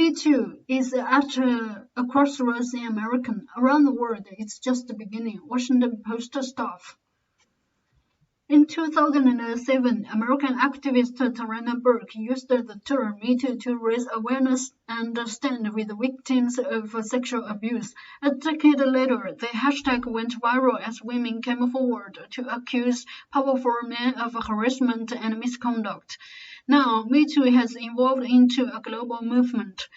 Me Too is at a crossroads in America. Around the world, it's just the beginning. Washington Post staff. In 2007, American activist Tarana Burke used the term Me Too to raise awareness and stand with victims of sexual abuse. A decade later, the hashtag went viral as women came forward to accuse powerful men of harassment and misconduct. Now, Me Too has evolved into a global movement,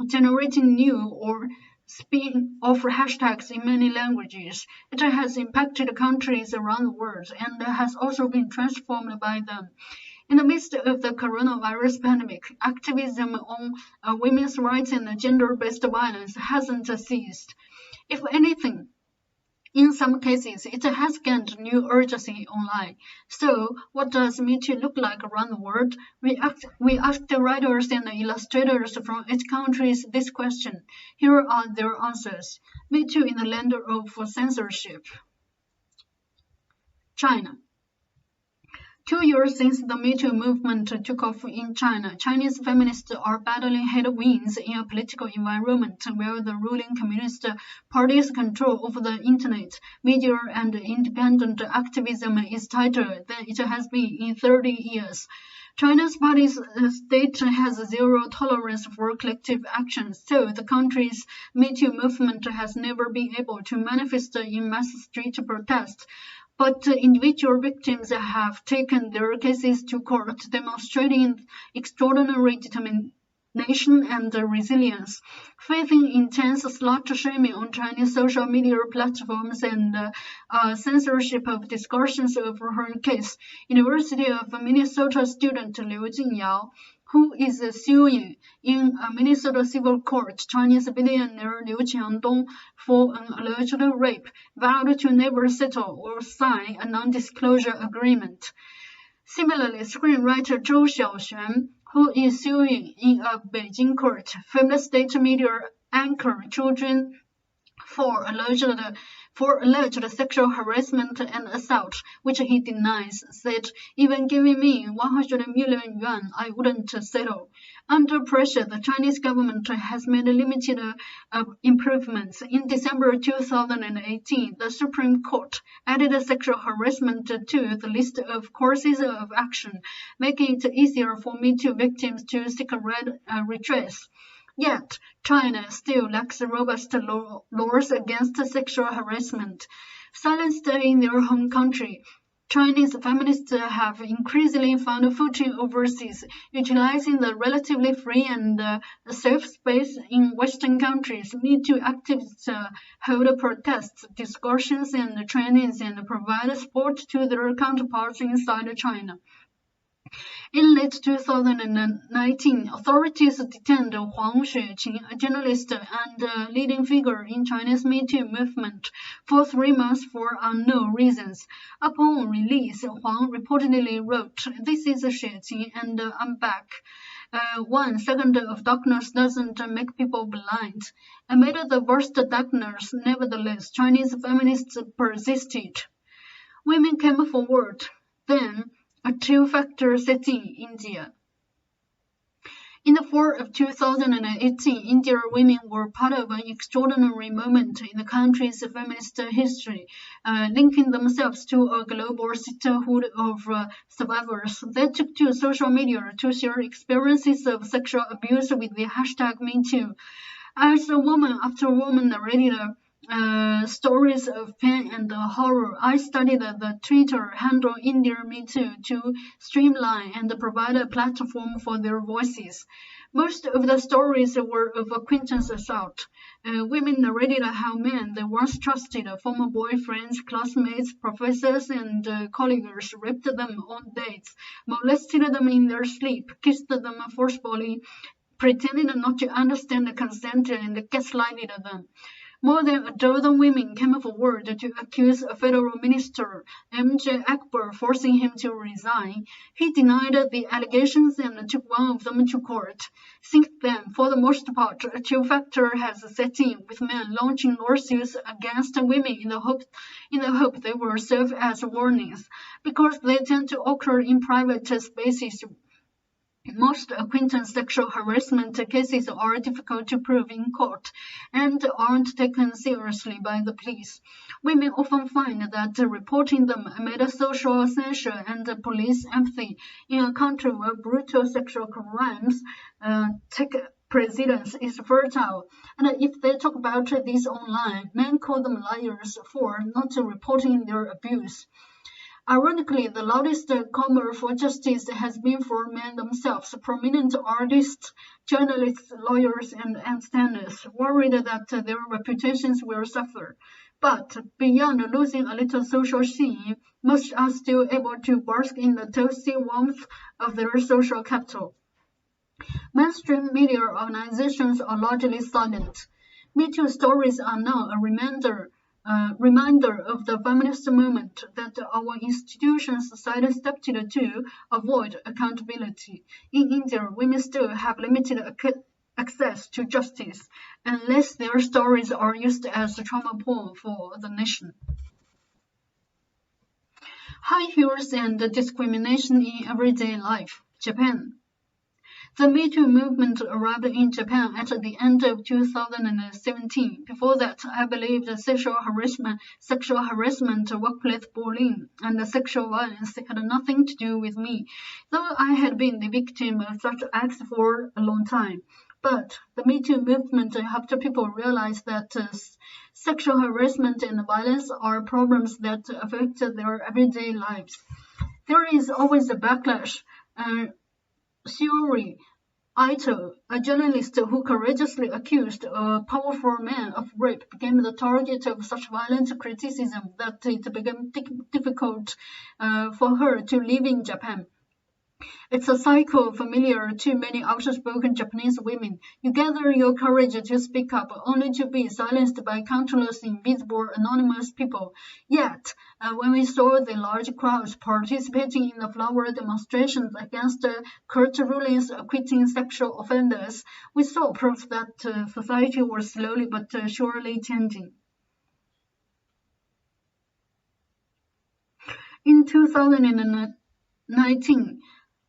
generating new or spin-off hashtags in many languages. It has impacted countries around the world and has also been transformed by them. In the midst of the coronavirus pandemic, activism on women's rights and gender-based violence hasn't ceased. If anything, in some cases, it has gained new urgency online. So, what does Me Too look like around the world? We asked writers and illustrators from each country this question. Here are their answers. Me Too in the land of censorship. China. 2 years since the Me Too movement took off in China, Chinese feminists are battling headwinds in a political environment where the ruling Communist Party's control over the internet, media, and independent activism is tighter than it has been in 30 years. China's party's state has zero tolerance for collective action, so the country's Me Too movement has never been able to manifest in mass street protests. But individual victims have taken their cases to court, demonstrating extraordinary determination and resilience. Facing intense slut-shaming on Chinese social media platforms and censorship of discussions over her case, University of Minnesota student Liu Jingyao, who is suing in a Minnesota civil court Chinese billionaire Liu Qiangdong for an alleged rape, vowed to never settle or sign a non-disclosure agreement. Similarly, screenwriter Zhou Xiaoxuan, who is suing in a Beijing court, famed state media anchor Zhu Jun for alleged sexual harassment and assault, which he denies, said, "Even giving me 100 million yuan, I wouldn't settle." Under pressure, the Chinese government has made limited improvements. In December 2018, the Supreme Court added sexual harassment to the list of courses of action, making it easier for Me Too victims to seek redress. Yet, China still lacks robust laws against sexual harassment. Silenced in their home country, Chinese feminists have increasingly found a footing overseas, utilizing the relatively free and safe space in Western countries. Me Too activists hold protests, discussions, and trainings and provide support to their counterparts inside China. In late 2019, authorities detained Huang Xueqing, a journalist and leading figure in China's Me Too movement, for 3 months for unknown reasons. Upon release, Huang reportedly wrote, "This is Xueqing and I'm back. 1 second of darkness doesn't make people blind." Amid the worst darkness, nevertheless, Chinese feminists persisted. Women came forward. Then, a two-factor setting in India. In the fall of 2018, Indian women were part of an extraordinary moment in the country's feminist history, linking themselves to a global sisterhood of survivors. They took to social media to share experiences of sexual abuse with the hashtag #MeToo. As a woman after woman narrated stories of pain and horror, I studied the Twitter handle Indian Me Too to streamline and provide a platform for their voices. Most of the stories were of acquaintance assault. Women narrated how men they once trusted, former boyfriends, classmates, professors, and colleagues raped them on dates, molested them in their sleep, kissed them forcefully, pretended not to understand the consent, and gaslighted them. More than a dozen women came forward to accuse a federal minister, M.J. Akbar, forcing him to resign. He denied the allegations and took one of them to court. Since then, for the most part, a two-factor has set in, with men launching lawsuits against women in the hope they will serve as warnings, because they tend to occur in private spaces Most acquaintance sexual harassment cases are difficult to prove in court and aren't taken seriously by the police. Women often find that reporting them amid social censure and police empathy in a country where brutal sexual crimes take precedence is fertile. And if they talk about this online, men call them liars for not reporting their abuse. Ironically, the loudest clamour for justice has been for men themselves, prominent artists, journalists, lawyers, and statisticians, worried that their reputations will suffer. But beyond losing a little social sheen, most are still able to bask in the toasty warmth of their social capital. Mainstream media organizations are largely silent. Me Too stories are now a reminder of the feminist movement that our institutions sidestepped to avoid accountability. In India, women still have limited access to justice unless their stories are used as trauma porn for the nation. High heels and discrimination in everyday life. Japan. The Me Too movement arrived in Japan at the end of 2017. Before that, I believed sexual harassment, workplace bullying, and sexual violence had nothing to do with me, though I had been the victim of such acts for a long time. But the Me Too movement helped people realize that sexual harassment and violence are problems that affect their everyday lives. There is always a backlash. Shuri Ito, a journalist who courageously accused a powerful man of rape, became the target of such violent criticism that it became difficult for her to live in Japan. It's a cycle familiar to many outspoken Japanese women. You gather your courage to speak up, only to be silenced by countless invisible anonymous people. Yet, when we saw the large crowds participating in the flower demonstrations against court rulings acquitting sexual offenders, we saw proof that society was slowly but surely changing. In 2019,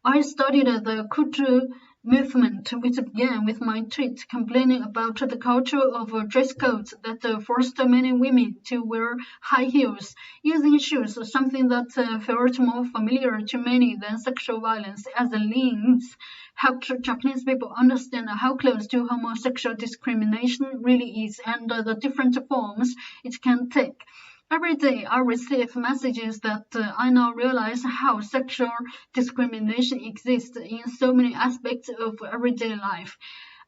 I studied the Kutu movement, which began with my tweet complaining about the culture of dress codes that forced many women to wear high heels, using shoes, something that felt more familiar to many than sexual violence, as a lens helped Japanese people understand how close to homosexual discrimination really is and the different forms it can take. Every day I receive messages that I now realize how sexual discrimination exists in so many aspects of everyday life.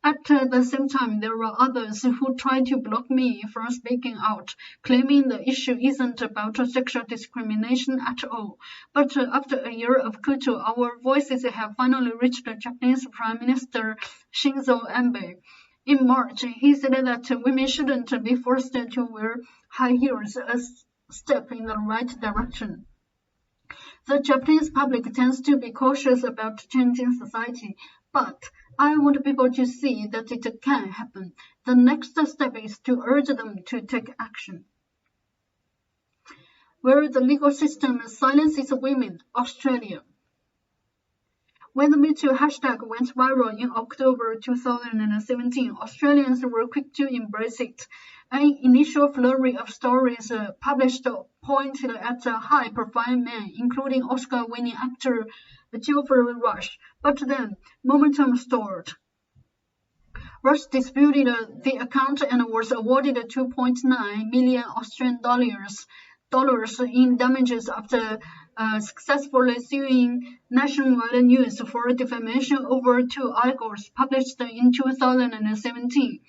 At the same time, there are others who try to block me from speaking out, claiming the issue isn't about sexual discrimination at all. But after a year of Kutu, our voices have finally reached the Japanese Prime Minister Shinzo Abe. In March, he said that women shouldn't be forced to wear high heels, a step in the right direction. The Japanese public tends to be cautious about changing society, but I want people to see that it can happen. The next step is to urge them to take action. Where the legal system silences women, Australia. When the Me Too hashtag went viral in October 2017, Australians were quick to embrace it. An initial flurry of stories published pointed at high-profile men, including Oscar-winning actor Geoffrey Rush. But then, momentum stalled. Rush disputed the account and was awarded 2.9 million Australian dollars in damages after successfully suing nationwide news for defamation over two articles published in 2017.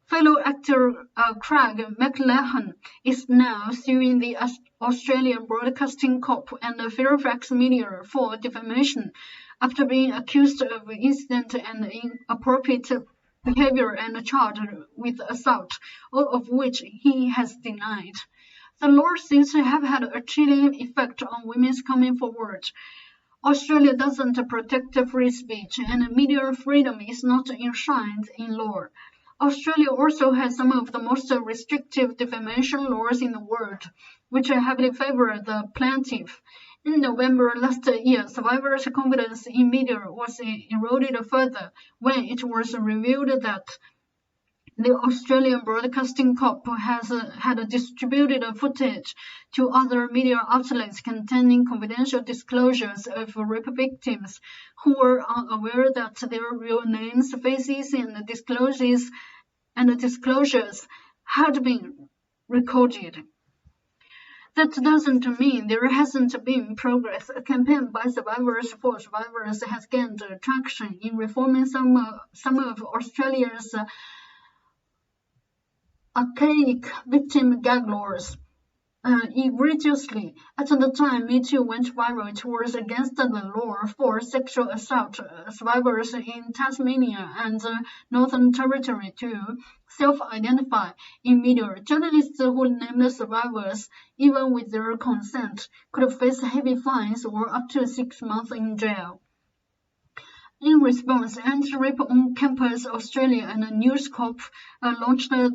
Fellow actor Craig McLachlan is now suing the Australian Broadcasting Corp and Fairfax Media for defamation after being accused of incident and inappropriate behavior and charged with assault, all of which he has denied. The law seems to have had a chilling effect on women's coming forward. Australia doesn't protect free speech, and media freedom is not enshrined in law. Australia also has some of the most restrictive defamation laws in the world, which heavily favor the plaintiff. In November last year, survivors' confidence in media was eroded further when it was revealed that the Australian Broadcasting Corp had distributed footage to other media outlets containing confidential disclosures of rape victims who were unaware that their real names, faces, and disclosures had been recorded. That doesn't mean there hasn't been progress. A campaign by Survivors for Survivors has gained traction in reforming some of Australia's archaic victim gag laws. Egregiously, at the time Me Too went viral, it was against the law for sexual assault survivors in Tasmania and the Northern Territory to self-identify in media. Journalists who named survivors, even with their consent, could face heavy fines or up to 6 months in jail. In response, Anti-Rape on Campus Australia and News Corp launched the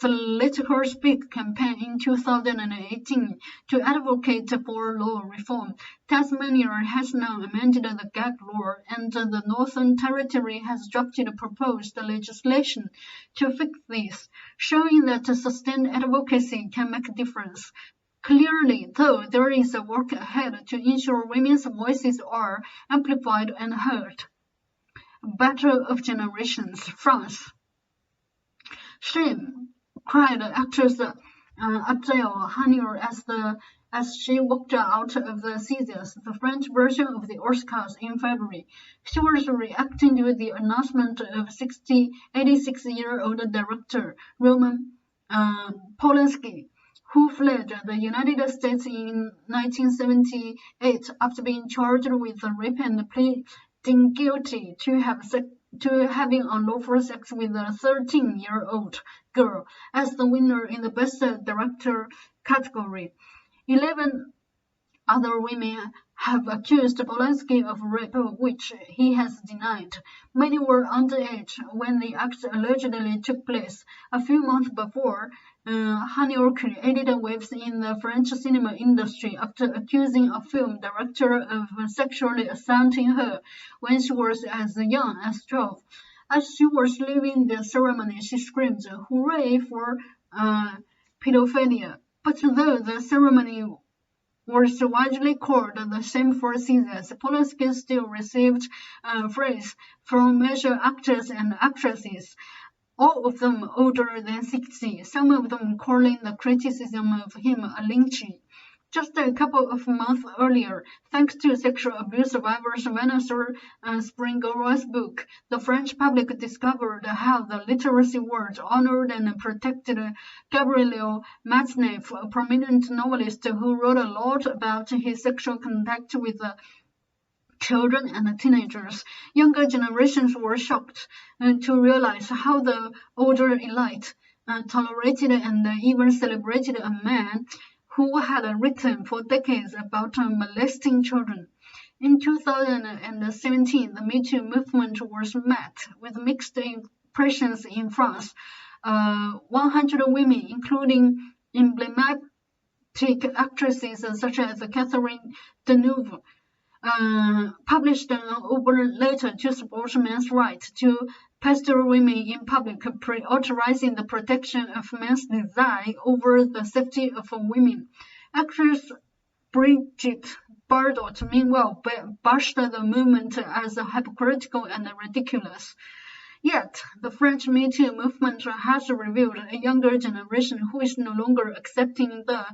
Let Her Speak campaign in 2018 to advocate for law reform. Tasmania has now amended the gag law, and the Northern Territory has drafted proposed legislation to fix this, showing that sustained advocacy can make a difference. Clearly, though, there is work ahead to ensure women's voices are amplified and heard. Battle of Generations, France. Shame, cried actress Adele Hannier as she walked out of the Césars, the French version of the Oscars, in February. She was reacting to the announcement of 86-year-old director Roman Polanski, who fled the United States in 1978 after being charged with rape and pleading guilty to having unlawful sex with a 13-year-old girl as the winner in the Best Director category. 11 other women have accused Polanski of rape, which he has denied. Many were underage when the act allegedly took place. A few months before, Hannier created waves in the French cinema industry after accusing a film director of sexually assaulting her when she was as young as 12. As she was leaving the ceremony, she screamed, "Hooray for pedophilia!" But though the ceremony was widely called the Shame for Césars, Polanski still received praise from major actors and actresses, all of them older than 60, some of them calling the criticism of him a lynchy. Just a couple of months earlier, thanks to sexual abuse survivors Vanessa Springora's book, the French public discovered how the literacy world honored and protected Gabriel Matzneff, a prominent novelist who wrote a lot about his sexual contact with children and teenagers. Younger generations were shocked to realize how the older elite tolerated and even celebrated a man who had written for decades about molesting children. In 2017, the Me Too movement was met with mixed impressions in France. 100 women, including emblematic actresses such as Catherine Deneuve, published an open letter to support men's right to pester women in public, pre-authorizing the protection of men's desire over the safety of women. Actress Brigitte Bardot, meanwhile, bashed the movement as hypocritical and ridiculous. Yet, the French Me Too movement has revealed a younger generation who is no longer accepting the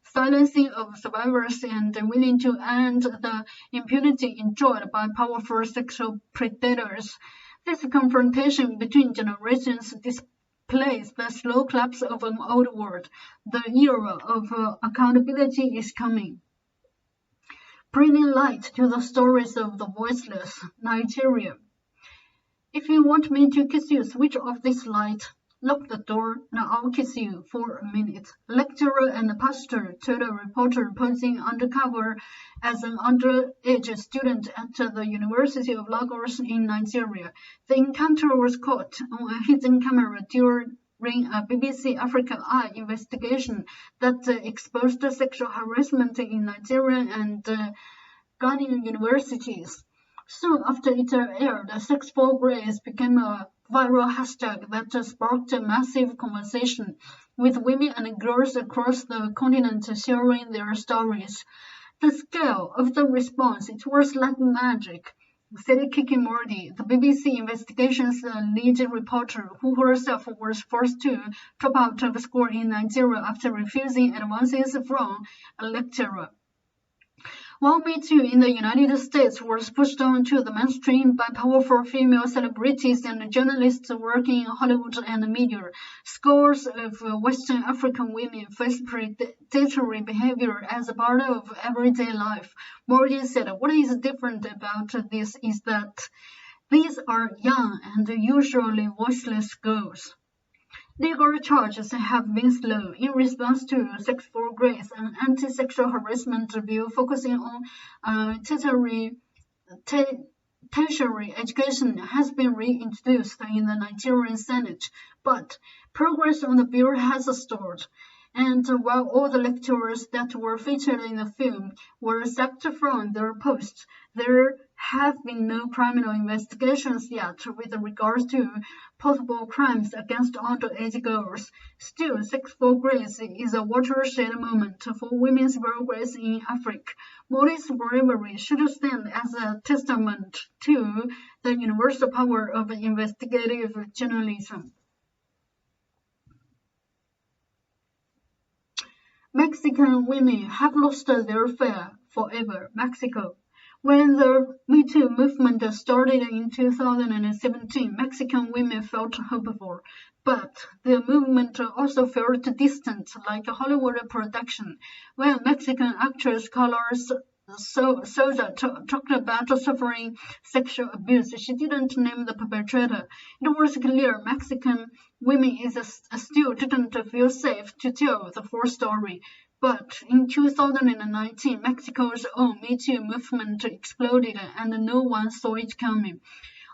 silencing of survivors and willing to end the impunity enjoyed by powerful sexual predators. This confrontation between generations displays the slow collapse of an old world. The era of accountability is coming. Bringing light to the stories of the voiceless, Nigeria. If you want me to kiss you, switch off this light. Lock the door, and I'll kiss you for a minute. Lecturer and pastor told a reporter posing undercover as an underage student at the University of Lagos in Nigeria. The encounter was caught on a hidden camera during a BBC Africa Eye investigation that exposed sexual harassment in Nigerian and Ghanaian universities. Soon after it aired, Sex for Grace became a viral hashtag that sparked a massive conversation, with women and girls across the continent sharing their stories. The scale of the response, it was like magic, said Kiki Mordi, the BBC Investigations lead reporter, who herself was forced to drop out of school in Nigeria after refusing advances from a lecturer. While Me Too in the United States was pushed onto the mainstream by powerful female celebrities and journalists working in Hollywood and media, scores of Western African women face predatory behavior as a part of everyday life. Morgan said, "What is different about this is that these are young and usually voiceless girls." Legal charges have been slow. In response to Sex for Grace, an anti-sexual harassment bill focusing on tertiary education has been reintroduced in the Nigerian Senate, but progress on the bill has stalled. And while all the lecturers that were featured in the film were sacked from their posts, there have been no criminal investigations yet with regards to possible crimes against underage girls. Still, Sex for Grace is a watershed moment for women's progress in Africa. Modi's bravery should stand as a testament to the universal power of investigative journalism. Mexican women have lost their fear forever. Mexico. When the Me Too movement started in 2017, Mexican women felt hopeful, but the movement also felt distant, like a Hollywood production. When Mexican actress Carlos Souza talked about suffering sexual abuse, she didn't name the perpetrator. It was clear Mexican women still didn't feel safe to tell the full story. But in 2019, Mexico's own Me Too movement exploded and no one saw it coming.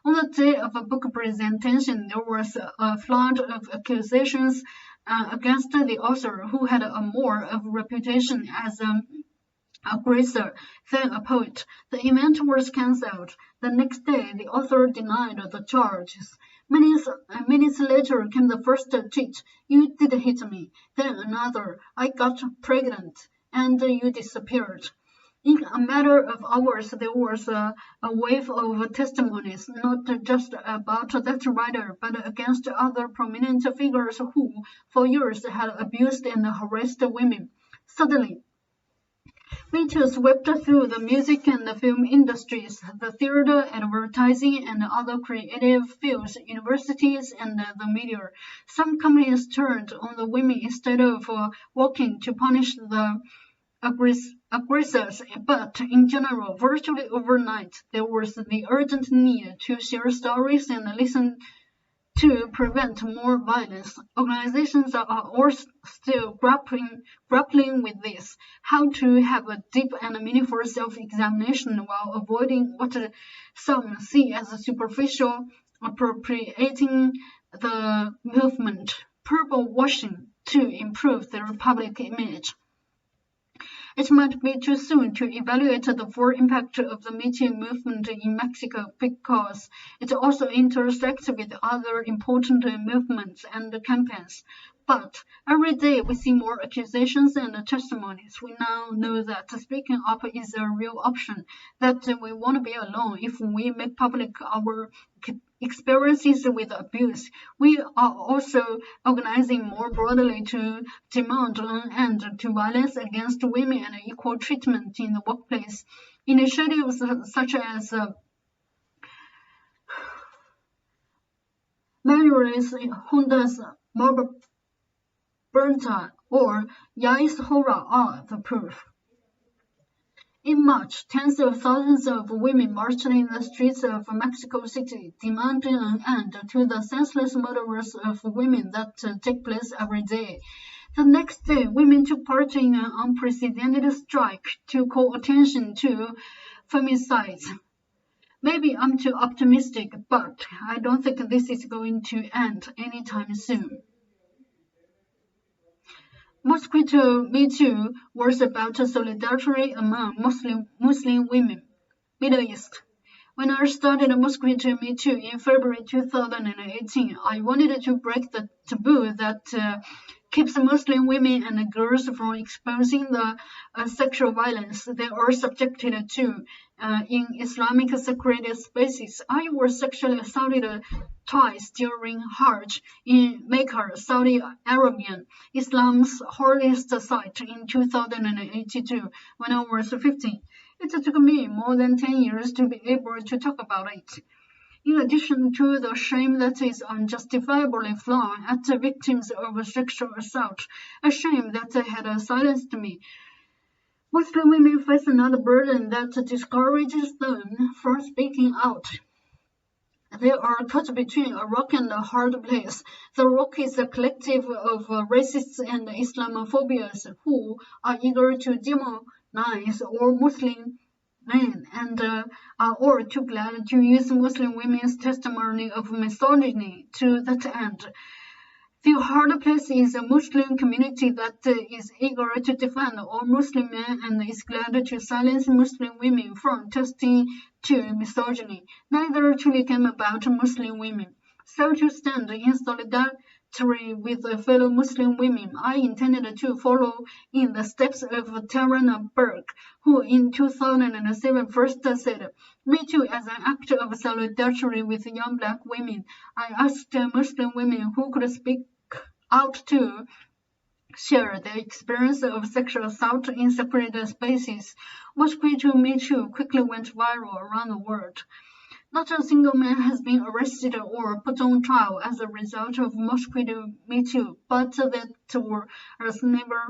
On the day of a book presentation, there was a flood of accusations against the author, who had a more of a reputation as an aggressor than a poet. The event was cancelled. The next day, the author denied the charges. Minutes later came the first tweet, "You did hit me." Then another, "I got pregnant," and you disappeared. In a matter of hours, there was a wave of testimonies, not just about that writer, but against other prominent figures who, for years, had abused and harassed women. Suddenly, Me Too swept through the music and the film industries, the theater, advertising, and other creative fields, universities, and the media. Some companies turned on the women instead of working to punish the aggressors, but in general, virtually overnight, there was the urgent need to share stories and listen to prevent more violence. Organizations are all still grappling with this, how to have a deep and meaningful self-examination while avoiding what some see as superficial appropriating the movement, purple washing to improve their public image. It might be too soon to evaluate the full impact of the Me Too movement in Mexico because it also intersects with other important movements and campaigns. But every day we see more accusations and testimonies. We now know that speaking up is a real option, that we won't be alone if we make public our experiences with abuse. We are also organizing more broadly to demand an end to violence against women and equal treatment in the workplace. Initiatives such as Manuel's Honda's Marberta or Yais Hora are the proof. In March, tens of thousands of women marched in the streets of Mexico City, demanding an end to the senseless murders of women that take place every day. The next day, women took part in an unprecedented strike to call attention to femicides. Maybe I'm too optimistic, but I don't think this is going to end anytime soon. Mosquito Me Too was about solidarity among Muslim women. Middle East. When I started Mosquito Me Too in February 2018, I wanted to break the taboo that keeps Muslim women and girls from exposing the sexual violence they are subjected to in Islamic sacred spaces. I was sexually assaulted twice during Hajj in Mecca, Saudi Arabia, Islam's holiest site in 2082 when I was 15. It took me more than 10 years to be able to talk about it. In addition to the shame that is unjustifiably flung at the victims of sexual assault, a shame that had silenced me, Muslim women face another burden that discourages them from speaking out. They are caught between a rock and a hard place. The rock is a collective of racists and Islamophobes who are eager to demonize all Muslim men and are all too glad to use Muslim women's testimony of misogyny to that end. The hard place is a Muslim community that is eager to defend all Muslim men and is glad to silence Muslim women from testing to misogyny. Neither truly came about Muslim women. So to stand in solidarity with fellow Muslim women, I intended to follow in the steps of Tarana Burke, who in 2007 first said, "Me too," as an act of solidarity with young black women. I asked Muslim women who could speak out to share their experience of sexual assault in sacred spaces. Mosquito Me Too quickly went viral around the world. Not a single man has been arrested or put on trial as a result of Mosquito Me Too, but that was never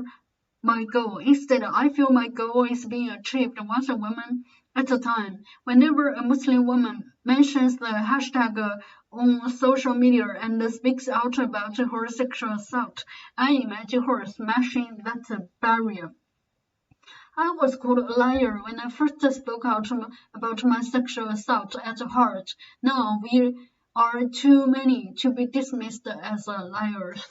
my goal. Instead, I feel my goal is being achieved once a woman at a time. Whenever a Muslim woman mentions the hashtag on social media and speaks out about her sexual assault, I imagine her smashing that barrier. I was called a liar when I first spoke out about my sexual assault at heart. Now we are too many to be dismissed as liars.